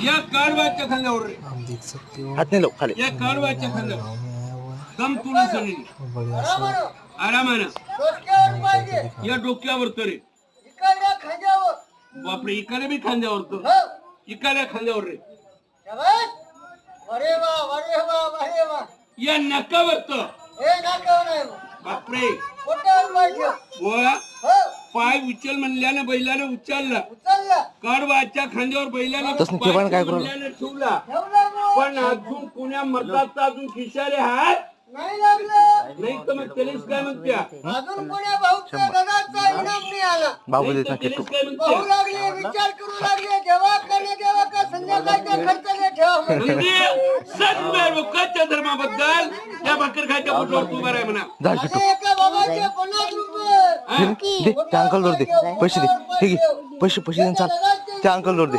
या कडवाच्या खांद्यावर रे. हात नाही लो खाली. या कडवाच्या खांद्यावर दम तुला सनी आरामानं या डोक्यावर तर रे. बापरे इकडे बी खांद्यावर तो इकडे खांद्यावर रे. या नकावर तर बापरे पाय उचल म्हणल्यानं बैलानं उचलला कडवाच्या खांद्यावर बैलानं ठेवला पण अजून पुण्या मरतात अजून खिशाले हात नाही तर मग त्यानेच काय म्हणत्या अजून कोण्या भाऊचा गणाचा इनाम नाही आला. बाबू देत नाही त्यानेच काय भाऊ म्हणत्या लागले विचार करू लागले जेव्हा का संध्याकाळच्या खर्चाने ठेवा म्हणजे सगळ्या लोकांच्या धर्माबद्दल या भाकर खायच्या पोटावर तू बरं आहे म्हणा. झाड किटू असे एका बाबाचे 50 रुपये दे त्या अंकल जोड दे पैसे दे हे घे पैसे दे चाल त्या अंकल जोड दे.